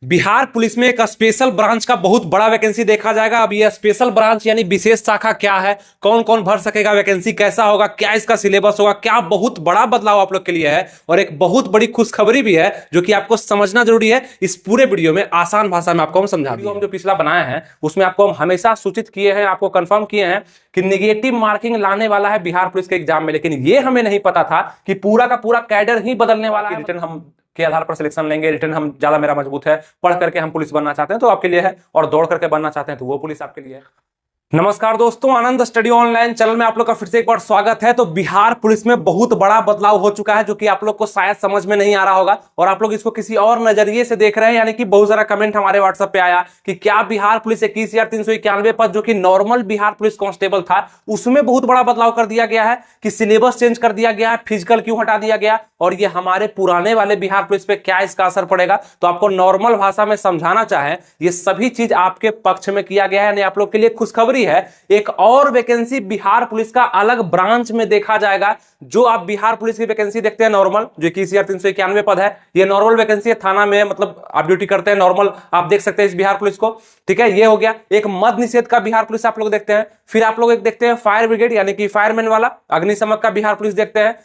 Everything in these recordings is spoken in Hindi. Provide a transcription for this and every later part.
बिहार पुलिस में एक स्पेशल ब्रांच का बहुत बड़ा वैकेंसी देखा जाएगा। अब ये स्पेशल ब्रांच यानी विशेष शाखा क्या है, कौन कौन भर सकेगा, वैकेंसी कैसा होगा, क्या इसका सिलेबस होगा, क्या बहुत बड़ा बदलाव आप लोग के लिए है और एक बहुत बड़ी खुशखबरी भी है जो कि आपको समझना जरूरी है। इस पूरे वीडियो में आसान भाषा में आपको हम समझा देंगे। हम जो पिछला बनाए हैं उसमें आपको हम हमेशा सूचित किए हैं, आपको कंफर्म किए हैं कि नेगेटिव मार्किंग लाने वाला है बिहार पुलिस के एग्जाम में, लेकिन ये हमें नहीं पता था कि पूरा का पूरा कैडर ही बदलने वाला है। रिटर्न हम के आधार पर सिलेक्शन लेंगे, रिटर्न हम ज्यादा मेरा मजबूत है, पढ़ करके हम पुलिस बनना चाहते हैं तो आपके लिए है, और दौड़ करके बनना चाहते हैं तो वो पुलिस आपके लिए है। नमस्कार दोस्तों, आनंद स्टडी ऑनलाइन चैनल में आप लोग का फिर से एक बार स्वागत है। तो बिहार पुलिस में बहुत बड़ा बदलाव हो चुका है जो कि आप लोग को शायद समझ में नहीं आ रहा होगा और आप लोग इसको किसी और नजरिए से देख रहे हैं। यानी कि बहुत सारा कमेंट हमारे व्हाट्सएप पे आया कि क्या बिहार पुलिस 21,391 पद जो कि नॉर्मल बिहार पुलिस कांस्टेबल था उसमें बहुत बड़ा बदलाव कर दिया गया है, कि सिलेबस चेंज कर दिया गया है, फिजिकल क्यों हटा दिया गया और ये हमारे पुराने वाले बिहार पुलिस पे क्या इसका असर पड़ेगा। तो आपको नॉर्मल भाषा में समझाना चाहे, ये सभी चीज आपके पक्ष में किया गया है, यानी आप लोग के लिए खुशखबरी है। एक और वैकेंसी बिहार पुलिस का अलग ब्रांच में देखा जाएगा। जो आप बिहार पुलिस की वैकेंसी देखते हैं नॉर्मल, जो 21,391 पद है, ये नॉर्मल वैकेंसी है, थाना में मतलब आप ड्यूटी करते हैं नॉर्मल, आप देख सकते हैं इस बिहार पुलिस को। ठीक है, ये हो गया। एक मद्य निषेध का बिहार पुलिस आप लोग देखते हैं, फिर आप लोग एक देखते हैं फायर ब्रिगेड यानी कि फायरमैन वाला, अग्निशमन का बिहार पुलिस देखते हैं,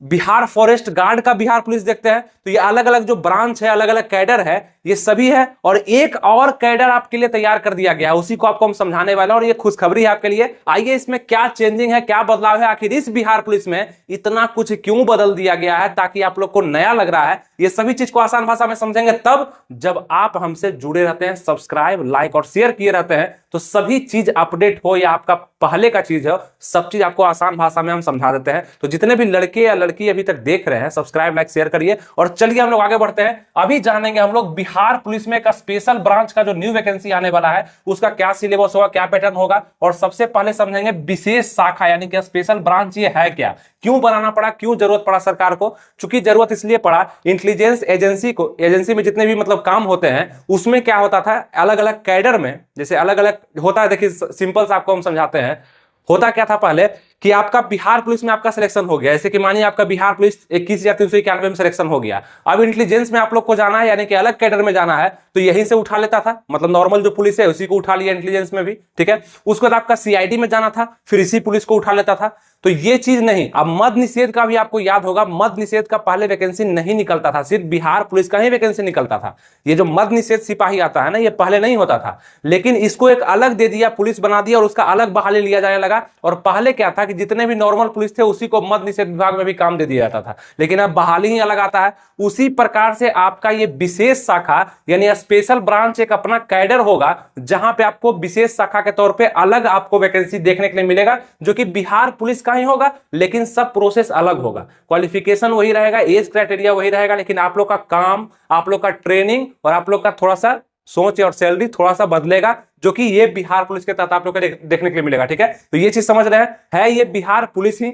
बिहार फॉरेस्ट गार्ड का बिहार पुलिस देखते हैं। तो ये अलग अलग जो ब्रांच है, अलग अलग कैडर है, ये सभी है। और एक और कैडर आपके लिए तैयार कर दिया गया है, उसी को आपको हम समझाने वाले हैं और ये खुशखबरी है आपके लिए। आइए इसमें क्या चेंजिंग है, क्या बदलाव है, आखिर इस बिहार पुलिस में इतना कुछ क्यों बदल दिया गया है, ताकि आप लोग को नया लग रहा है। ये सभी चीज को आसान भाषा में समझेंगे तब जब आप हमसे जुड़े रहते हैं, सब्सक्राइब, लाइक और शेयर किए रहते हैं, तो सभी चीज अपडेट हो या आपका पहले का चीज है, सब चीज आपको आसान भाषा में हम समझा देते हैं। तो जितने भी लड़के या लड़की अभी तक देख रहे हैं, सब्सक्राइब, लाइक, शेयर करिए। और चलिए हम लोग आगे बढ़ते हैं। अभी जानेंगे हम लोग बिहार पुलिस में एक स्पेशल ब्रांच का जो न्यू वैकेंसी आने वाला है उसका क्या सिलेबस होगा, क्या पैटर्न होगा, और सबसे पहले समझेंगे विशेष शाखा यानी कि स्पेशल ब्रांच ये है क्या, क्यों बनाना पड़ा, क्यों जरूरत पड़ा सरकार को। चूंकि जरूरत इसलिए पड़ा, इंटेलिजेंस एजेंसी में जितने भी मतलब काम होते हैं उसमें क्या होता था, अलग अलग कैडर में जैसे अलग अलग होता है। देखिए सिंपल से आपको हम समझाते हैं, होता क्या था पहले कि आपका बिहार पुलिस में आपका सिलेक्शन हो गया, जैसे कि मानिए आपका बिहार पुलिस 21,391 में सिलेक्शन हो गया। अब इंटेलिजेंस में आप लोग को जाना है यानी कि अलग कैडर में जाना है, तो यहीं से उठा लेता था, मतलब नॉर्मल जो पुलिस है उसी को उठा लिया इंटेलिजेंस में भी। ठीक है, उसके बाद आपका सीआईडी में जाना था, फिर इसी पुलिस को उठा लेता था। तो ये चीज नहीं। अब मद्य निषेध का भी आपको याद होगा, मद्य निषेध का पहले वैकेंसी नहीं निकलता था, सिर्फ बिहार पुलिस का ही वैकेंसी निकलता था। ये जो मद्य निषेध सिपाही आता है ना, ये पहले नहीं होता था, लेकिन इसको एक अलग दे दिया, पुलिस बना दिया और उसका अलग बहाली लिया जाने लगा। और पहले क्या था कि जितने भी नॉर्मल पुलिस थे उसी को मद्य निषेध विभाग में भी काम दे दिया जाता था, लेकिन अब बहाली ही अलग आता है। उसी प्रकार से आपका ये विशेष शाखा यानी स्पेशल ब्रांच एक अपना कैडर होगा, जहां पे आपको विशेष शाखा के तौर पे अलग आपको वैकेंसी देखने के लिए मिलेगा, जो कि बिहार पुलिस का ही होगा, लेकिन सब प्रोसेस अलग होगा। क्वालिफिकेशन वही रहेगा, एज क्राइटेरिया वही रहेगा, लेकिन आप लोग का काम, आप लोग का ट्रेनिंग और आप लोग का थोड़ा सा सोच और सैलरी थोड़ा सा बदलेगा, जो कि ये बिहार पुलिस के तहत आप लोग को देखने के लिए मिलेगा। ठीक है, तो ये चीज समझ रहे हैं, है ये बिहार पुलिस ही,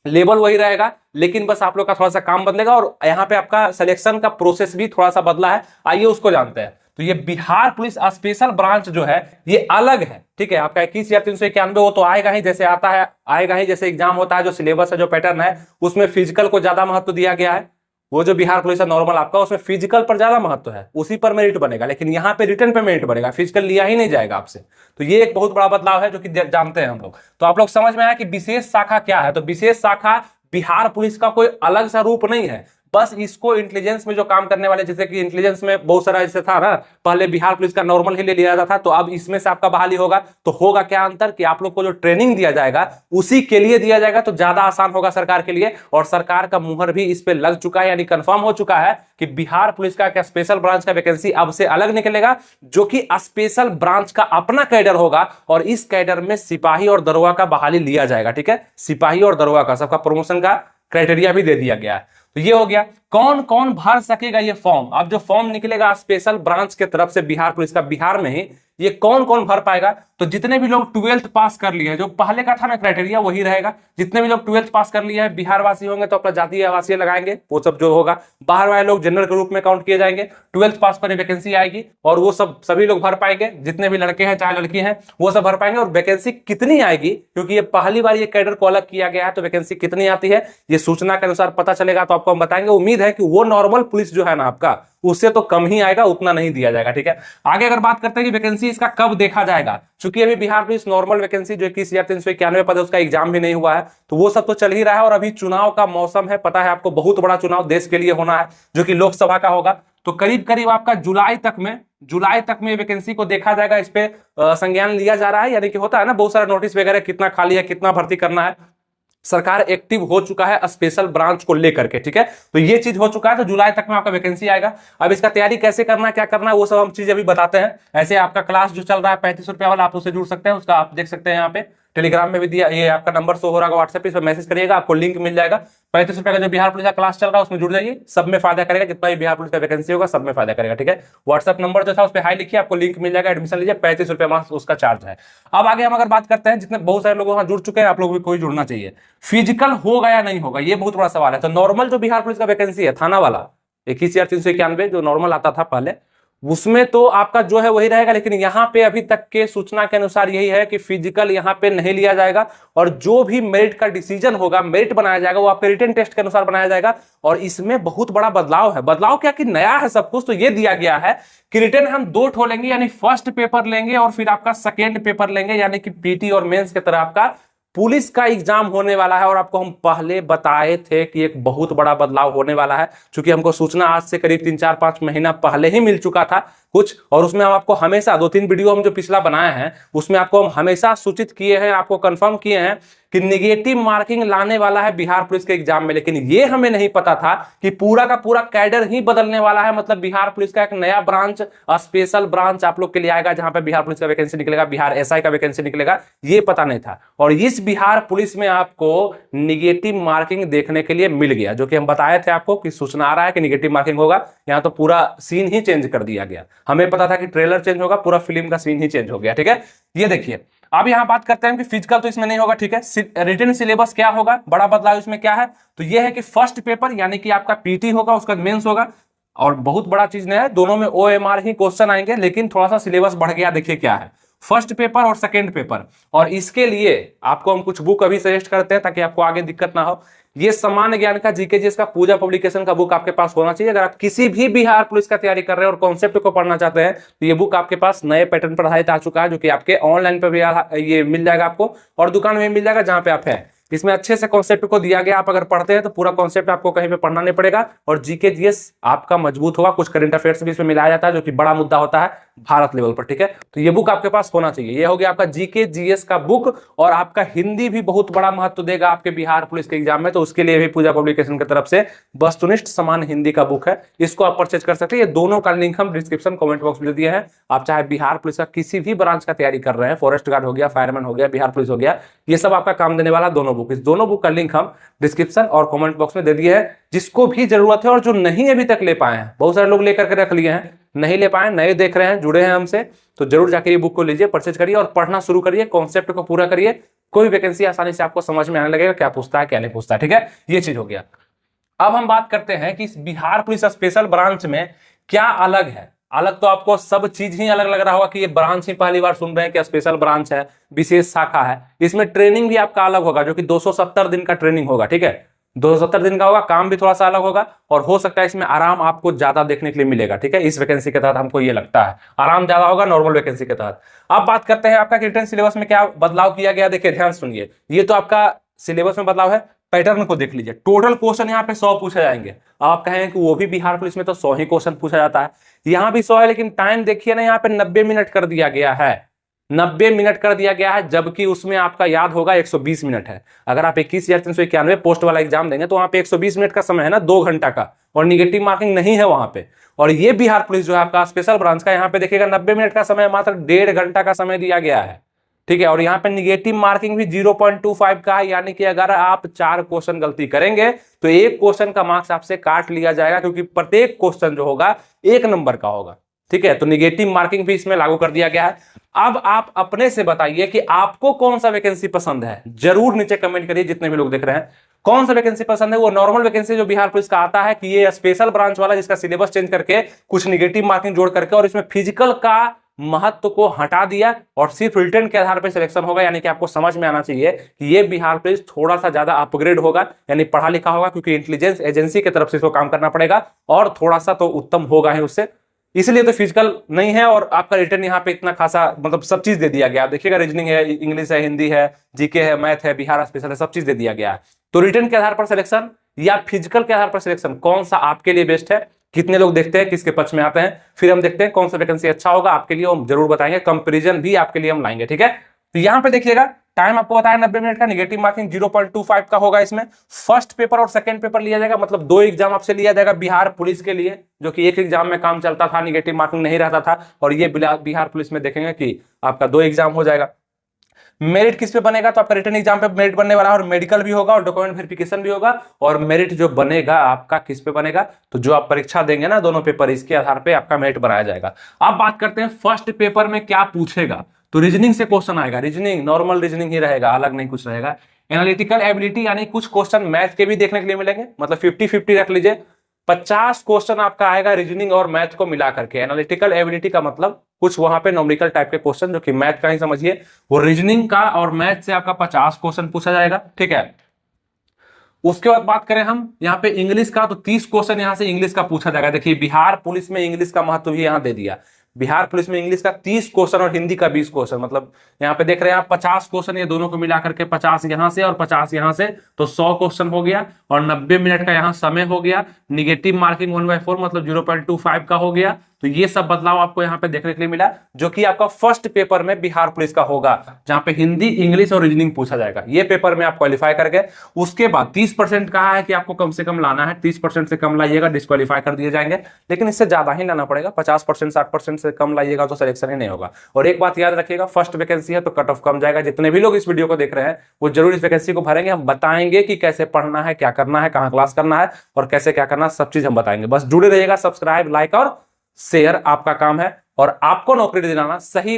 लेवल वही रहेगा, लेकिन बस आप लोग का थोड़ा सा काम बदलेगा और यहाँ पे आपका सिलेक्शन का प्रोसेस भी थोड़ा सा बदला है। आइए उसको जानते हैं। तो ये बिहार पुलिस स्पेशल ब्रांच जो है ये अलग है। ठीक है, आपका 21,391 वो तो आएगा ही, जैसे आता है आएगा ही, जैसे एग्जाम होता है, जो सिलेबस है, जो पैटर्न है, उसमें फिजिकल को ज्यादा महत्व दिया गया है। वो जो बिहार पुलिस है नॉर्मल आपका, उसमें फिजिकल पर ज्यादा महत्व है, उसी पर मेरिट बनेगा, लेकिन यहाँ पे रिटर्न पे मेरिट बनेगा, फिजिकल लिया ही नहीं जाएगा आपसे। तो ये एक बहुत बड़ा बदलाव है जो कि जानते हैं हम लोग। तो आप लोग समझ में आया कि विशेष शाखा क्या है। तो विशेष शाखा बिहार पुलिस का कोई अलग सा रूप नहीं है, बस इसको इंटेलिजेंस में जो काम करने वाले, जैसे कि इंटेलिजेंस में बहुत सारा ऐसे था ना, पहले बिहार पुलिस का नॉर्मल ही ले लिया जाता था, तो अब इसमें से आपका बहाली होगा। तो होगा क्या अंतर कि आप लोग को जो ट्रेनिंग दिया जाएगा उसी के लिए दिया जाएगा, तो ज्यादा आसान होगा सरकार के लिए। और सरकार का मुहर भी इस पे लग चुका है, यानी कंफर्म हो चुका है कि बिहार पुलिस का क्या स्पेशल ब्रांच का वैकेंसी अब से अलग निकलेगा, जो कि स्पेशल ब्रांच का अपना कैडर होगा। और इस कैडर में सिपाही और दरोगा का बहाली लिया जाएगा। ठीक है, सिपाही और दरोगा का सबका प्रमोशन का क्राइटेरिया भी दे दिया गया है। तो ये हो गया, कौन कौन भर सकेगा ये फॉर्म। अब जो फॉर्म निकलेगा स्पेशल ब्रांच के तरफ से बिहार पुलिस का, बिहार में ही ये कौन कौन भर पाएगा। तो जितने भी लोग 12th पास कर लिए हैं, जो पहले का था ना क्राइटेरिया वही रहेगा, जितने भी लोग 12th पास कर लिए हैं, बिहार वासी होंगे तो अपना जातीय आवासीय लगाएंगे, वो सब जो होगा। बाहर वाले लोग जनरल के रूप में काउंट किए जाएंगे, 12th पास पर वैकेंसी आएगी और वो सब सभी लोग भर पाएंगे, जितने भी लड़के हैं चाहे लड़की हैं वो सब भर पाएंगे। और वैकेंसी कितनी आएगी, क्योंकि ये पहली बार ये कैडर को अलग किया गया है, तो वैकेंसी कितनी आती है ये सूचना के अनुसार पता चलेगा, तो आपको हम बताएंगे। उम्मीद उम्मीद है कि वो नॉर्मल पुलिस जो है ना आपका, उससे तो कम ही आएगा, उतना नहीं दिया जाएगा। ठीक है, आगे अगर बात करते हैं कि वैकेंसी इसका कब देखा जाएगा, क्योंकि अभी बिहार पुलिस नॉर्मल वैकेंसी जो 21,391 पद है उसका एग्जाम भी नहीं हुआ है, तो वो सब तो चल ही रहा है। और अभी चुनाव का मौसम है, पता है आपको, बहुत बड़ा चुनाव देश के लिए होना है जो कि लोकसभा का होगा। तो करीब करीब आपका जुलाई तक में वैकेंसी को देखा जाएगा, इस पे संज्ञान लिया जा रहा है। यानी कि होता है ना बहुत सारा नोटिस वगैरह, कितना खाली है, कितना भर्ती करना है, सरकार एक्टिव हो चुका है स्पेशल ब्रांच को लेकर के। ठीक है, तो ये चीज हो चुका है, तो जुलाई तक में आपका वैकेंसी आएगा। अब इसका तैयारी कैसे करना है, क्या करना है, वो सब हम चीज अभी बताते हैं। ऐसे आपका क्लास जो चल रहा है 35 रुपया वाला, आप उससे जुड़ सकते हैं, उसका आप देख सकते हैं यहाँ पे टेलीग्राम में भी दिया, ये आपका नंबर शो हो रहा है व्हाट्सएप पे, इस पर मैसेज करिएगा, आपको लिंक मिल जाएगा। 35 रुपए का जो बिहार पुलिस का क्लास चल रहा है उसमें जुड़ जाइए, सब में फायदा करेगा, जितना भी बिहार पुलिस का वैकेंसी होगा सब में फायदा करेगा। ठीक है, व्हाट्सएप नंबर जो था उस पर हाई लिखिए, आपको लिंक मिल जाएगा, एडमिशन लीजिए, 35 रुपए मास उसका चार्ज है। अब आगे हम अगर बात करते हैं, जितने बहुत सारे लोग वहां जुड़ चुके हैं, आप लोग भी कोई जुड़ना चाहिए। फिजिकल होगा या नहीं होगा, ये बहुत बड़ा सवाल है। तो नॉर्मल जो बिहार पुलिस का वैकेंसी है थाना वाला 21,391 जो नॉर्मल आता था पहले, उसमें तो आपका जो है वही रहेगा, लेकिन यहां पे अभी तक के सूचना के अनुसार यही है कि फिजिकल यहां पे नहीं लिया जाएगा, और जो भी मेरिट का डिसीजन होगा, मेरिट बनाया जाएगा, वो आपके रिटन टेस्ट के अनुसार बनाया जाएगा। और इसमें बहुत बड़ा बदलाव है। बदलाव क्या कि नया है सब कुछ, तो ये दिया गया है कि रिटन हम 2 ठो लेंगे, यानी फर्स्ट पेपर लेंगे और फिर आपका सेकेंड पेपर लेंगे, यानी कि पीटी और मेंस की तरह आपका पुलिस का एग्जाम होने वाला है। और आपको हम पहले बताए थे कि एक बहुत बड़ा बदलाव होने वाला है, क्योंकि हमको सूचना आज से करीब 3-4-5 महीना पहले ही मिल चुका था कुछ, और उसमें हम आपको हमेशा 2-3 वीडियो हम जो पिछला बनाए हैं उसमें आपको हम हमेशा सूचित किए हैं, आपको कंफर्म किए हैं कि निगेटिव मार्किंग लाने वाला है बिहार पुलिस के एग्जाम में। लेकिन ये हमें नहीं पता था कि पूरा का पूरा कैडर ही बदलने वाला है, मतलब बिहार पुलिस का एक नया ब्रांच, स्पेशल ब्रांच आप लोग के लिए आएगा, जहां पे बिहार पुलिस का वैकेंसी निकलेगा, बिहार एसआई का वैकेंसी निकलेगा, ये पता नहीं था। और इस बिहार पुलिस में आपको निगेटिव मार्किंग देखने के लिए मिल गया, जो कि हम बताए थे आपको कि सूचना आ रहा है कि निगेटिव मार्किंग होगा। यहाँ तो पूरा सीन ही चेंज कर दिया गया, हमें पता था कि ट्रेलर चेंज होगा, पूरा फिल्म का सीन ही चेंज हो गया। ठीक है, ये देखिए अब यहां बात करते हैं कि फिजिकल तो इसमें नहीं होगा। ठीक है, रिटन सिलेबस क्या होगा, बड़ा बदलाव इसमें क्या है, तो यह है कि फर्स्ट पेपर यानी कि आपका पीटी होगा, उसका मेंस होगा, और बहुत बड़ा चीज नहीं है, दोनों में ओएमआर ही क्वेश्चन आएंगे, लेकिन थोड़ा सा सिलेबस बढ़ गया। देखिए क्या है, फर्स्ट पेपर और सेकेंड पेपर। और इसके लिए आपको हम कुछ बुक अभी सजेस्ट करते हैं ताकि आपको आगे दिक्कत ना हो। ये सामान्य ज्ञान का जीके का पूजा पब्लिकेशन का बुक आपके पास होना चाहिए। अगर आप किसी भी बिहार पुलिस का तैयारी कर रहे हैं और कॉन्सेप्ट को पढ़ना चाहते हैं, तो ये बुक आपके पास नए पैटर्न पर आधारित आ चुका है, जो कि आपके ऑनलाइन पर भी ये मिल जाएगा आपको, और दुकान में मिल जाएगा जहां पे आप हैं। इसमें अच्छे से कॉन्सेप्ट को दिया गया, आप अगर पढ़ते हैं तो पूरा कॉन्सेप्ट आपको कहीं पे पढ़ना नहीं पड़ेगा, और जीके जीएस आपका मजबूत होगा। कुछ करंट अफेयर्स भी इसमें मिलाया जाता है, जो कि बड़ा मुद्दा होता है भारत लेवल पर। ठीक है, तो ये बुक आपके पास होना चाहिए। ये हो गया आपका जीके जीएस का बुक, और आपका हिंदी भी बहुत बड़ा महत्व देगा आपके बिहार पुलिस के एग्जाम में, तो उसके लिए भी पूजा पब्लिकेशन की तरफ से वस्तुनिष्ठ समान हिंदी का बुक है, इसको आप परचेज कर सकते हैं। ये दोनों का लिंक हम डिस्क्रिप्शन कमेंट बॉक्स में दिए हैं। आप चाहे बिहार पुलिस का किसी भी ब्रांच का तैयारी कर रहे हैं, फॉरेस्ट गार्ड हो गया, फायरमैन हो गया, बिहार पुलिस हो गया, ये सब आपका काम देने वाला दोनों बुक, इस दोनों बुक का लिंक हम डिस्क्रिप्शन और कमेंट बॉक्स में दे दिए है। जिसको भी जरूरत है और जो नहीं अभी तक ले पाए हैं, बहुत सारे लोग लेकर के रख लिए हैं, नहीं ले पाए, नए देख रहे हैं, जुड़े हैं हमसे, तो जरूर जाकर ये बुक को लीजिए, परचेज करिए और पढ़ना शुरू करिए, कॉन्सेप्ट को पूरा करिए। कोई वैकेंसी आसानी से आपको समझ में आने लगेगा क्या पूछता है क्या नहीं पूछता है। ठीक है, ये चीज हो गया। अब हम बात करते हैं कि इस बिहार पुलिस स्पेशल ब्रांच में क्या अलग है। अलग तो आपको सब चीज ही अलग लग रहा होगा कि ये ब्रांच ही पहली बार सुन रहे हैं कि स्पेशल ब्रांच है, विशेष शाखा है। इसमें ट्रेनिंग भी आपका अलग होगा, जो कि 270 दिन का ट्रेनिंग होगा। ठीक है, 270 दिन का होगा, काम भी थोड़ा सा अलग होगा, और हो सकता है इसमें आराम आपको ज्यादा देखने के लिए मिलेगा। ठीक है, इस वैकेंसी के तहत हमको ये लगता है आराम ज्यादा होगा नॉर्मल वैकेंसी के तहत। अब बात करते हैं आपका रिटन सिलेबस में क्या बदलाव किया गया। देखिए ध्यान सुनिए, ये तो आपका सिलेबस में बदलाव है, पैटर्न को देख लीजिए। टोटल क्वेश्चन यहाँ पे 100 पूछे जाएंगे। आप कहेंगे कि वो भी बिहार पुलिस में तो 100 ही क्वेश्चन पूछा जाता है, यहाँ भी 100 है, लेकिन टाइम देखिए ना, यहाँ पे 90 मिनट कर दिया गया है, 90 मिनट कर दिया गया है, जबकि उसमें आपका याद होगा 120 मिनट है। अगर आप 21,391 पोस्ट वाला एग्जाम देंगे तो वहां पे 120 मिनट का समय है ना, 2 घंटा का, और निगेटिव मार्किंग नहीं है वहां पे। और ये बिहार पुलिस जो है आपका स्पेशल ब्रांच का, यहाँ पे देखिएगा 90 मिनट का समय, मात्र 1.5 घंटा का समय दिया गया है। ठीक है, और यहाँ पे निगेटिव मार्किंग भी 0.25 का है, यानी कि अगर आप 4 क्वेश्चन गलती करेंगे तो 1 क्वेश्चन का मार्क्स आपसे काट लिया जाएगा, क्योंकि प्रत्येक क्वेश्चन जो होगा 1 नंबर का होगा। ठीक है, तो निगेटिव मार्किंग भी इसमें लागू कर दिया गया है। अब आप अपने से बताइए कि आपको कौन सा वैकेंसी पसंद है, जरूर नीचे कमेंट करिए। जितने भी लोग देख रहे हैं, कौन सा वैकेंसी पसंद है, वो नॉर्मल वैकेंसी जो बिहार पुलिस का आता है, कि ये स्पेशल ब्रांच वाला जिसका सिलेबस चेंज करके कुछ निगेटिव मार्किंग जोड़ करके और इसमें फिजिकल का महत्व को हटा दिया और सिर्फ रिटर्न के आधार पर सिलेक्शन होगा। यानी कि आपको समझ में आना चाहिए कि ये बिहार पुलिस थोड़ा सा ज्यादा अपग्रेड होगा, यानी पढ़ा लिखा होगा, क्योंकि इंटेलिजेंस एजेंसी की तरफ से इसको काम करना पड़ेगा और थोड़ा सा तो उत्तम होगा ही उससे, इसलिए तो फिजिकल नहीं है। और आपका रिटर्न यहाँ पे इतना खासा मतलब सब चीज दे दिया गया। आप देखिएगा रीजनिंग है, इंग्लिश है, हिंदी है, जीके है, मैथ है, बिहार स्पेशल है, सब चीज दे दिया गया है। तो रिटर्न के आधार पर सिलेक्शन या फिजिकल के आधार पर सिलेक्शन कौन सा आपके लिए बेस्ट है, कितने लोग देखते हैं, किसके पक्ष में आते हैं, फिर हम देखते हैं कौन सा वैकेंसी अच्छा होगा आपके लिए, हम जरूर बताएंगे, कंपेरिजन भी आपके लिए हम लाएंगे। ठीक है, तो यहां पे देखिएगा टाइम आपको बताया 90 मिनट का, निगेटिव मार्किंग 0.25 का होगा। इसमें फर्स्ट पेपर और सेकंड पेपर लिया जाएगा, मतलब 2 एग्जाम आपसे लिया जाएगा बिहार पुलिस के लिए, जो कि एक एग्जाम में काम चलता था, निगेटिव मार्किंग नहीं रहता था। और ये बिहार पुलिस में देखेंगे कि आपका 2 एग्जाम हो जाएगा। मेरिट किस पे बनेगा, तो आपका रिटन एग्जाम पे मेरिट बनने वाला है, और मेडिकल भी होगा और डॉक्यूमेंट वेरिफिकेशन भी होगा। और मेरिट जो बनेगा आपका किस पे बनेगा, तो जो आप परीक्षा देंगे ना दोनों पेपर, इसके आधार पे आपका मेरिट बनाया जाएगा। अब बात करते हैं फर्स्ट पेपर में क्या पूछेगा। तो रीजनिंग से क्वेश्चन आएगा, रीजनिंग नॉर्मल रीजनिंग ही रहेगा, अलग नहीं कुछ रहेगा। एनालिटिकल एबिलिटी यानी कुछ क्वेश्चन मैथ के भी देखने के लिए मिलेंगे, मतलब 50-50 रख लीजिए। 50 क्वेश्चन आपका आएगा रीजनिंग और मैथ को मिला करके। एनालिटिकल एबिलिटी का मतलब कुछ वहां पे न्यूमेरिकल टाइप के क्वेश्चन, जो कि मैथ का ही समझिए, वो रीजनिंग का और मैथ से आपका 50 क्वेश्चन पूछा जाएगा। ठीक है, उसके बाद बात करें हम यहाँ पे इंग्लिश का, तो 30 क्वेश्चन यहाँ से इंग्लिश का पूछा जाएगा। देखिए बिहार पुलिस में इंग्लिश का महत्व भी यहाँ दे दिया। बिहार पुलिस में इंग्लिश का 30 क्वेश्चन और हिंदी का 20 क्वेश्चन, मतलब यहाँ पे देख रहे हैं आप 50 क्वेश्चन, ये दोनों को मिलाकर के 50 यहाँ से और 50 यहाँ से, तो 100 क्वेश्चन हो गया। और 90 मिनट का यहाँ समय हो गया। निगेटिव मार्किंग 1/4 मतलब 0.25 का हो गया। तो ये सब बदलाव आपको यहाँ पे देखने के लिए मिला, जो कि आपका फर्स्ट पेपर में बिहार पुलिस का होगा, जहां पे हिंदी, इंग्लिश और रीजनिंग पूछा जाएगा। ये पेपर में आप क्वालिफाई कर गए। उसके बाद 30% कहा है कि आपको कम से कम लाना है, 30% से कम लाइएगा डिस्क्वालीफाई कर दिए जाएंगे, लेकिन इससे ज्यादा ही लाना पड़ेगा। 50%, 60% से कम लाइएगा तो सिलेक्शन ही नहीं होगा। और एक बात याद रखिएगा, फर्स्ट वैकेंसी है तो कट ऑफ कम जाएगा। जितने भी लोग इस वीडियो को देख रहे हैं वो जरूर इस वैकेंसी को भरेंगे। हम बताएंगे कि कैसे पढ़ना है, क्या करना है, कहाँ क्लास करना है और कैसे क्या करना है, सब चीज हम बताएंगे। बस जुड़े रहिएगा। सब्सक्राइब, लाइक और शेयर आपका काम है, और आपको नौकरी दिलाना, सही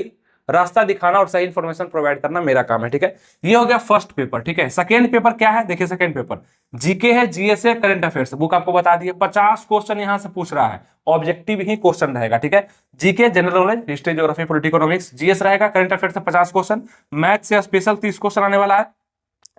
रास्ता दिखाना और सही इंफॉर्मेशन प्रोवाइड करना मेरा काम है। ठीक है, ये हो गया फर्स्ट पेपर। ठीक है, सेकेंड पेपर क्या है, देखिए सेकेंड पेपर जीके है, जीएस है, करंट अफेयर्स, बुक आपको बता दिए। 50 क्वेश्चन यहां से पूछ रहा है, ऑब्जेक्टिव ही क्वेश्चन रहेगा। ठीक है, GK general knowledge, history, geography, political economics, GS रहेगा, करंट अफेयर्स से 50 क्वेश्चन, मैथ से स्पेशल 30 क्वेश्चन आने वाला है।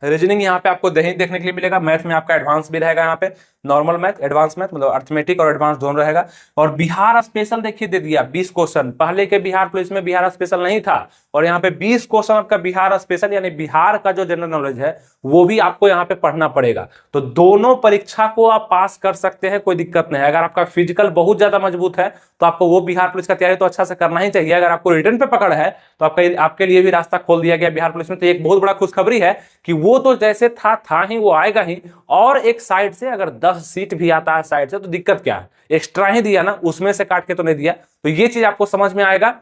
रीजनिंग यहाँ पे आपको दही देखने के लिए मिलेगा। मैथ में आपका एडवांस भी रहेगा, यहाँ पे नॉर्मल मैथ, एडवांस मैथ, मतलब अर्थमेटिक और एडवांस दोनों रहेगा। और बिहार स्पेशल देखिए दे दिया 20 क्वेश्चन। पहले के बिहार पुलिस में बिहार स्पेशल नहीं था, और यहाँ पे 20 क्वेश्चन आपका बिहार स्पेशल, यानी बिहार का जो जनरल नॉलेज है वो भी आपको यहाँ पे पढ़ना पड़ेगा। तो दोनों परीक्षा को आप पास कर सकते हैं, कोई दिक्कत नहीं है। अगर आपका फिजिकल बहुत ज्यादा मजबूत है तो आपको वो बिहार पुलिस का तैयारी तो अच्छा से करना ही चाहिए। अगर आपको रिटर्न पे पकड़ है तो आपके लिए भी रास्ता खोल दिया गया बिहार पुलिस में। तो एक बहुत बड़ा खुशखबरी है कि वो तो जैसे था ही, वो आएगा ही। और एक साइड से अगर 10 सीट भी आता है साइड से तो दिक्कत क्या है, एक्स्ट्रा ही दिया ना, उसमें से काट के तो नहीं दिया। तो ये चीज आपको समझ में आएगा।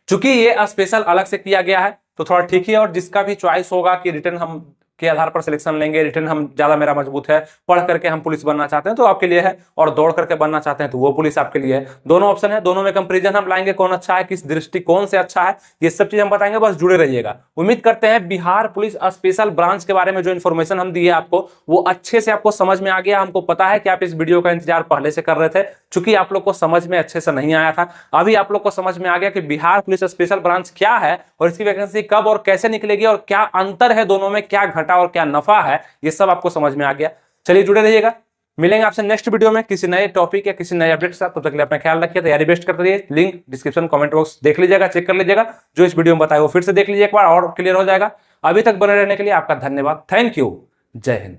चूंकि ये स्पेशल अलग से किया गया है तो थोड़ा ठीक है। और जिसका भी चॉइस होगा कि रिटर्न हम के आधार पर सिलेक्शन लेंगे, रिटर्न हम ज्यादा मेरा मजबूत है, पढ़ करके हम पुलिस बनना चाहते हैं तो आपके लिए है, और दौड़ करके बनना चाहते हैं तो वो पुलिस आपके लिए है। दोनों ऑप्शन है, दोनों में कंपैरिजन हम लाएंगे, कौन अच्छा है, किस दृष्टिकोण से अच्छा है, ये सब चीज हम बताएंगे। बस जुड़े रहिएगा। उम्मीद करते हैं बिहार पुलिस स्पेशल ब्रांच के बारे में जो इन्फॉर्मेशन हम दिए आपको वो अच्छे से आपको समझ में आ गया। हमको पता है कि आप इस वीडियो का इंतजार पहले से कर रहे थे, चूंकि आप लोग को समझ में अच्छे से नहीं आया था। अभी आप लोग को समझ में आ गया कि बिहार पुलिस स्पेशल ब्रांच क्या है और इसकी वैकेंसी कब और कैसे निकलेगी और क्या अंतर है दोनों में, क्या घटा और क्या नफा है, ये सब आपको समझ में आ गया। चलिए जुड़े रहिएगा, मिलेंगे आपसे नेक्स्ट वीडियो में किसी नए टॉपिक या किसी नए अपडेट के साथ। तब तक के लिए अपना ख्याल रखिए, तैयारी बेस्ट करते रहिए। लिंक डिस्क्रिप्शन कमेंट बॉक्स देख लीजिएगा, चेक कर लीजिएगा। जो इस वीडियो में बताया वो फिर से देख लीजिए एक बार, और क्लियर हो जाएगा। अभी तक बने रहने के लिए आपका धन्यवाद। Thank you. जय हिंद।